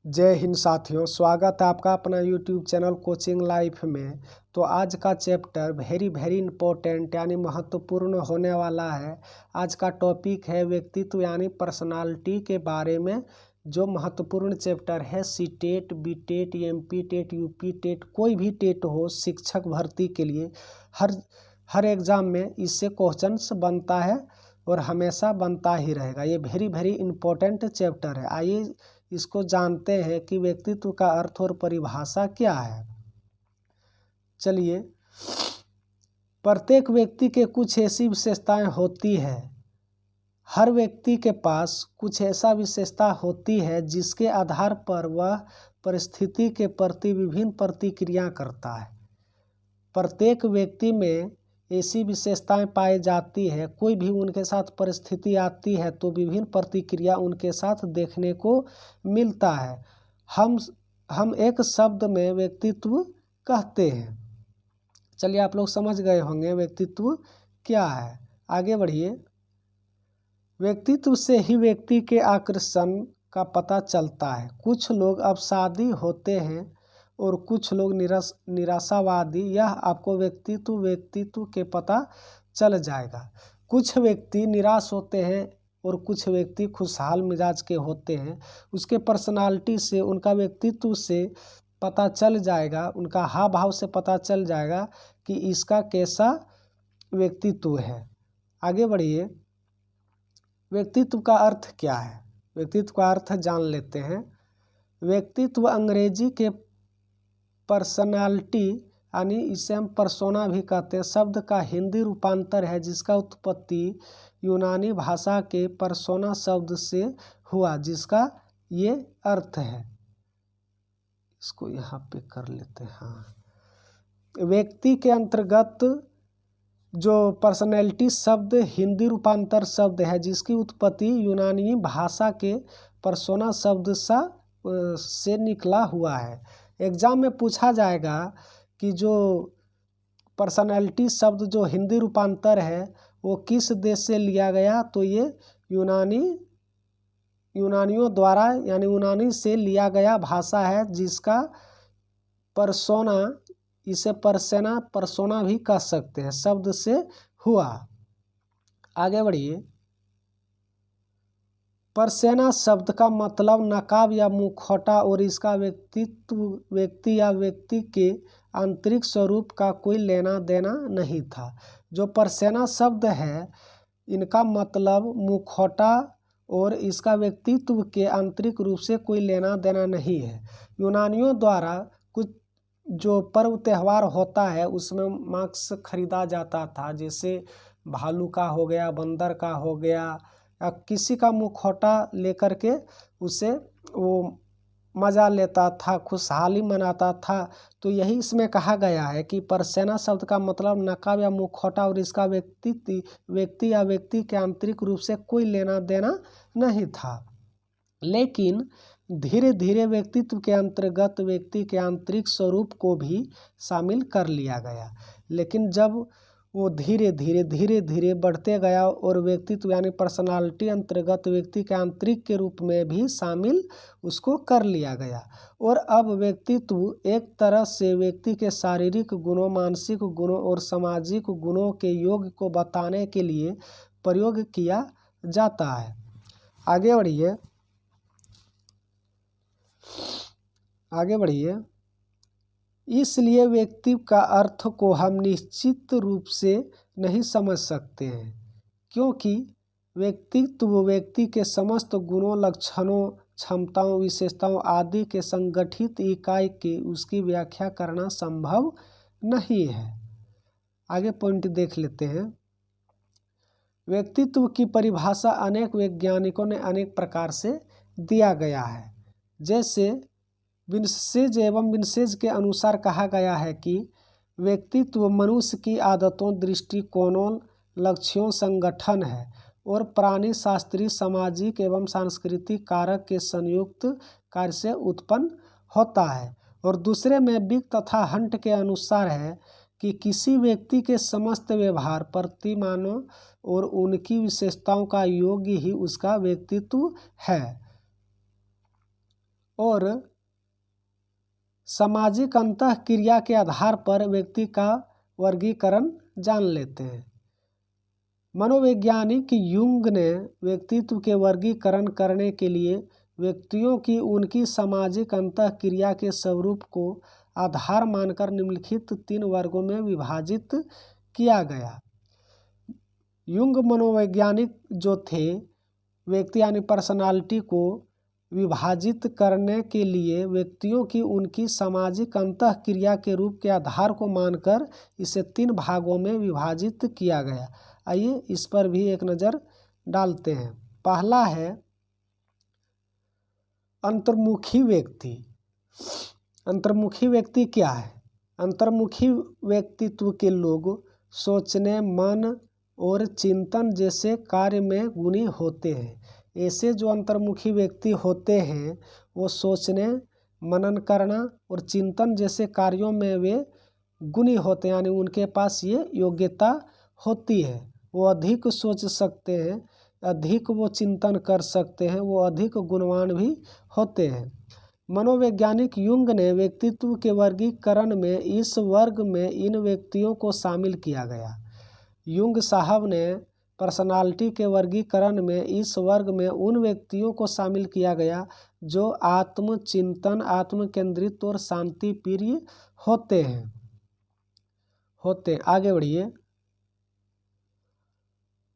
जय हिंद साथियों, स्वागत है आपका अपना यूट्यूब चैनल कोचिंग लाइफ में। तो आज का चैप्टर वेरी इम्पोर्टेंट यानी महत्वपूर्ण होने वाला है। आज का टॉपिक है व्यक्तित्व यानी पर्सनालिटी के बारे में, जो महत्वपूर्ण चैप्टर है। C TET, B TET, MP TET, UP TET, कोई भी टेट हो, शिक्षक भर्ती के लिए हर एग्ज़ाम में इससे क्वेश्चंस बनता है और हमेशा बनता ही रहेगा। ये वेरी इम्पोर्टेंट चैप्टर है। आइए इसको जानते हैं कि व्यक्तित्व का अर्थ और परिभाषा क्या है। चलिए, प्रत्येक व्यक्ति के कुछ ऐसी विशेषताएं होती है। हर व्यक्ति के पास कुछ ऐसा विशेषता होती है जिसके आधार पर वह परिस्थिति के प्रति विभिन्न प्रतिक्रिया करता है। प्रत्येक व्यक्ति में ऐसी विशेषताएं पाई जाती है। कोई भी उनके साथ परिस्थिति आती है तो विभिन्न प्रतिक्रिया उनके साथ देखने को मिलता है। हम एक शब्द में व्यक्तित्व कहते हैं। चलिए, आप लोग समझ गए होंगे व्यक्तित्व क्या है। आगे बढ़िए। व्यक्तित्व से ही व्यक्ति के आकर्षण का पता चलता है। कुछ लोग अवसादी होते हैं और कुछ लोग निराशावादी। यह आपको व्यक्तित्व के पता चल जाएगा। कुछ व्यक्ति निराश होते हैं और कुछ व्यक्ति खुशहाल मिजाज के होते हैं। उसके पर्सनालिटी से, उनका व्यक्तित्व से पता चल जाएगा, उनका हाव भाव से पता चल जाएगा कि इसका कैसा व्यक्तित्व है। आगे बढ़िए। व्यक्तित्व का अर्थ क्या है? व्यक्तित्व का अर्थ जान लेते हैं। व्यक्तित्व अंग्रेजी के पर्सनालिटी यानी इसे हम पर्सोना भी कहते हैं, शब्द का हिंदी रूपांतर है जिसका उत्पत्ति यूनानी भाषा के पर्सोना शब्द से हुआ, जिसका ये अर्थ है। इसको यहाँ पे कर लेते हैं। हाँ, व्यक्ति के अंतर्गत जो पर्सनैलिटी शब्द हिंदी रूपांतर शब्द है जिसकी उत्पत्ति यूनानी भाषा के पर्सोना शब्द से निकला हुआ है। एग्जाम में पूछा जाएगा कि जो पर्सनैलिटी शब्द जो हिंदी रूपांतर है वो किस देश से लिया गया, तो ये यूनानियों द्वारा यानी यूनानी से लिया गया भाषा है, जिसका पर्सोना, इसे पर्सोना भी कह सकते हैं, शब्द से हुआ। आगे बढ़िए। पर्सोना शब्द का मतलब नकाब या मुखौटा और इसका व्यक्ति या व्यक्ति के आंतरिक स्वरूप का कोई लेना देना नहीं था। जो पर्सोना शब्द है, इनका मतलब मुखौटा और इसका व्यक्तित्व के आंतरिक रूप से कोई लेना देना नहीं है। यूनानियों द्वारा कुछ जो पर्व त्यौहार होता है उसमें मांस खरीदा जाता था, जैसे भालू का हो गया, बंदर का हो गया, या किसी का मुखौटा लेकर के उसे वो मज़ा लेता था, खुशहाली मनाता था। तो यही इसमें कहा गया है कि पर्सोना शब्द का मतलब नकाब या मुखौटा और इसका व्यक्ति या व्यक्ति के आंतरिक रूप से कोई लेना देना नहीं था। लेकिन धीरे धीरे व्यक्तित्व के अंतर्गत व्यक्ति के आंतरिक स्वरूप को भी शामिल कर लिया गया। लेकिन जब वो धीरे धीरे बढ़ते गया और व्यक्तित्व यानी पर्सनालिटी अंतर्गत व्यक्ति के आंतरिक के रूप में भी शामिल उसको कर लिया गया। और अब व्यक्तित्व एक तरह से व्यक्ति के शारीरिक गुणों, मानसिक गुणों और सामाजिक गुणों के योग को बताने के लिए प्रयोग किया जाता है। आगे बढ़िए। इसलिए व्यक्ति का अर्थ को हम निश्चित रूप से नहीं समझ सकते हैं, क्योंकि व्यक्तित्व व्यक्ति के समस्त गुणों, लक्षणों, क्षमताओं, विशेषताओं आदि के संगठित इकाई की उसकी व्याख्या करना संभव नहीं है। आगे पॉइंट देख लेते हैं। व्यक्तित्व की परिभाषा अनेक वैज्ञानिकों ने अनेक प्रकार से दिया गया है। जैसे विंसेज के अनुसार कहा गया है कि व्यक्तित्व मनुष्य की आदतों, दृष्टिकोणों, लक्ष्यों, संगठन है और प्राणी शास्त्रीय, सामाजिक एवं सांस्कृतिक कारक के संयुक्त कार्य से उत्पन्न होता है। और दूसरे में बिग तथा हंट के अनुसार है कि किसी व्यक्ति के समस्त व्यवहार, प्रतिमानों और उनकी विशेषताओं का योग ही उसका व्यक्तित्व है। और सामाजिक अंतःक्रिया के आधार पर व्यक्ति का वर्गीकरण जान लेते हैं। मनोवैज्ञानिक युंग ने व्यक्तित्व के वर्गीकरण करने के लिए व्यक्तियों की उनकी सामाजिक अंतःक्रिया के स्वरूप को आधार मानकर निम्नलिखित 3 वर्गों में विभाजित किया गया। युंग मनोवैज्ञानिक जो थे, व्यक्ति यानी पर्सनालिटी को विभाजित करने के लिए व्यक्तियों की उनकी सामाजिक अंतःक्रिया के रूप के आधार को मानकर इसे 3 भागों में विभाजित किया गया। आइए इस पर भी एक नज़र डालते हैं। पहला है अंतर्मुखी व्यक्ति। अंतर्मुखी व्यक्ति क्या है? अंतर्मुखी व्यक्तित्व के लोग सोचने, मन और चिंतन जैसे कार्य में गुणी होते हैं। ऐसे जो अंतर्मुखी व्यक्ति होते हैं वो सोचने, मनन करना और चिंतन जैसे कार्यों में वे गुणी होते हैं, यानी उनके पास ये योग्यता होती है। वो अधिक सोच सकते हैं, अधिक वो चिंतन कर सकते हैं, वो अधिक गुणवान भी होते हैं। मनोवैज्ञानिक युंग ने व्यक्तित्व के वर्गीकरण में इस वर्ग में इन व्यक्तियों को शामिल किया गया। युंग साहब ने पर्सनालिटी के वर्गीकरण में इस वर्ग में उन व्यक्तियों को शामिल किया गया जो आत्मचिंतन, आत्मकेंद्रित और शांति प्रिय होते हैं। आगे बढ़िए।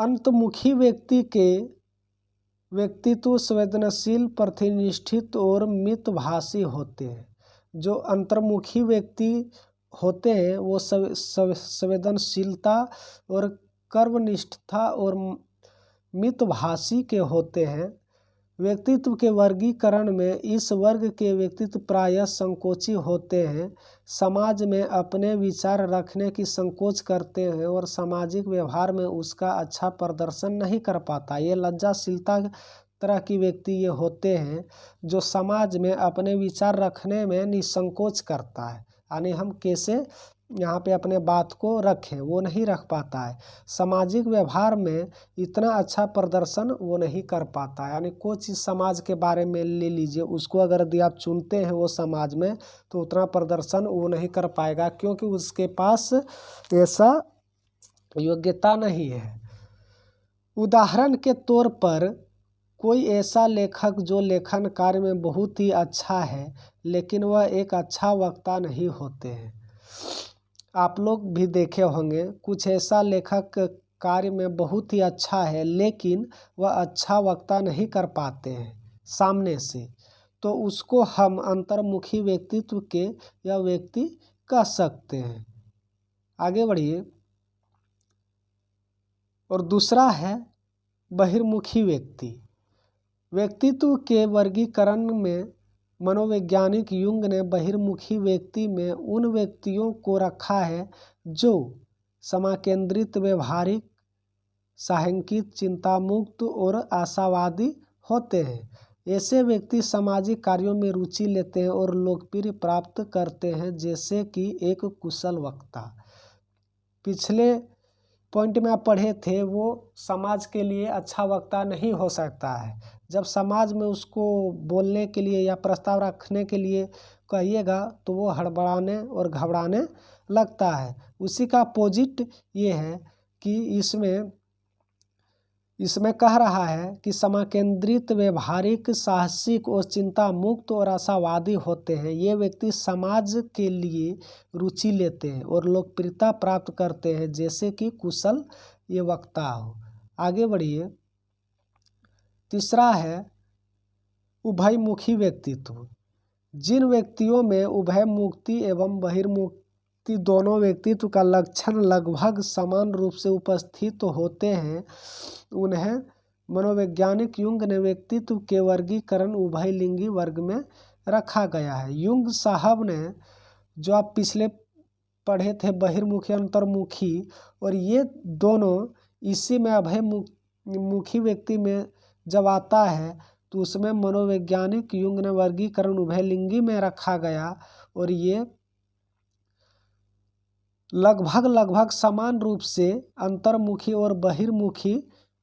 अंतर्मुखी व्यक्ति के व्यक्तित्व संवेदनशील, प्रतिष्ठित और मितभाषी होते हैं। जो अंतर्मुखी व्यक्ति होते हैं वो संवेदनशीलता और कर्मनिष्ठता और मितभाषी के होते हैं। व्यक्तित्व के वर्गीकरण में इस वर्ग के व्यक्तित्व प्रायः संकोची होते हैं, समाज में अपने विचार रखने की संकोच करते हैं और सामाजिक व्यवहार में उसका अच्छा प्रदर्शन नहीं कर पाता। ये लज्जाशीलता तरह की व्यक्ति ये होते हैं जो समाज में अपने विचार रखने में निसंकोच करता है, यानी हम कैसे यहाँ पे अपने बात को रखें वो नहीं रख पाता है। सामाजिक व्यवहार में इतना अच्छा प्रदर्शन वो नहीं कर पाता, यानी कोई चीज़ समाज के बारे में ले लीजिए, उसको अगर यदि आप चुनते हैं वो समाज में तो उतना प्रदर्शन वो नहीं कर पाएगा, क्योंकि उसके पास ऐसा योग्यता नहीं है। उदाहरण के तौर पर कोई ऐसा लेखक जो लेखन कार्य में बहुत ही अच्छा है लेकिन वह एक अच्छा वक्ता नहीं होते हैं। आप लोग भी देखे होंगे कुछ ऐसा लेखक कार्य में बहुत ही अच्छा है लेकिन वह अच्छा वक्ता नहीं कर पाते हैं सामने से, तो उसको हम अंतर्मुखी व्यक्तित्व के यह व्यक्ति कह सकते हैं। आगे बढ़िए। और दूसरा है बहिर्मुखी व्यक्ति। व्यक्तित्व के वर्गीकरण में मनोवैज्ञानिक युंग ने बहिर्मुखी व्यक्ति में उन व्यक्तियों को रखा है जो समाकेंद्रित, व्यवहारिक, साहंकित, चिंतामुक्त और आशावादी होते हैं। ऐसे व्यक्ति सामाजिक कार्यों में रुचि लेते हैं और लोकप्रिय प्राप्त करते हैं, जैसे कि एक कुशल वक्ता। पिछले पॉइंट में आप पढ़े थे वो समाज के लिए अच्छा वक्ता नहीं हो सकता है। जब समाज में उसको बोलने के लिए या प्रस्ताव रखने के लिए कहिएगा तो वो हड़बड़ाने और घबराने लगता है। उसी का अपोजिट ये है कि इसमें कह रहा है कि समाकेंद्रित, व्यवहारिक, साहसिक और चिंता मुक्त और आशावादी होते हैं। ये व्यक्ति समाज के लिए रुचि लेते हैं और लोकप्रियता प्राप्त करते हैं, जैसे कि कुशल ये वक्ता हो। आगे बढ़िए। तीसरा है उभयमुखी व्यक्तित्व। जिन व्यक्तियों में उभयमुक्ति एवं बहिर्मुक्ति दोनों व्यक्तित्व का लक्षण लगभग समान रूप से उपस्थित होते हैं उन्हें मनोवैज्ञानिक युंग ने व्यक्तित्व के वर्गीकरण उभयलिंगी वर्ग में रखा गया है। युंग साहब ने जो आप पिछले पढ़े थे बहिर्मुखी, अंतर्मुखी, और ये दोनों इसी में अभयमुखी व्यक्ति में जब आता है तो उसमें मनोवैज्ञानिक युंग ने वर्गीकरण उभयलिंगी में रखा गया और ये लगभग समान रूप से अंतर्मुखी और बहिर्मुखी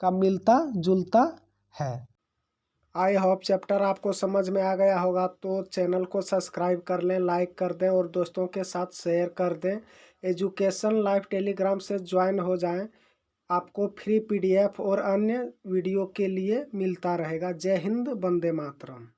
का मिलता जुलता है। आई होप चैप्टर आपको समझ में आ गया होगा, तो चैनल को सब्सक्राइब कर लें, लाइक कर दें और दोस्तों के साथ शेयर कर दें। एजुकेशन लाइव टेलीग्राम से ज्वाइन हो जाएं, आपको फ्री PDF और अन्य वीडियो के लिए मिलता रहेगा। जय हिंद, वंदे मातरम।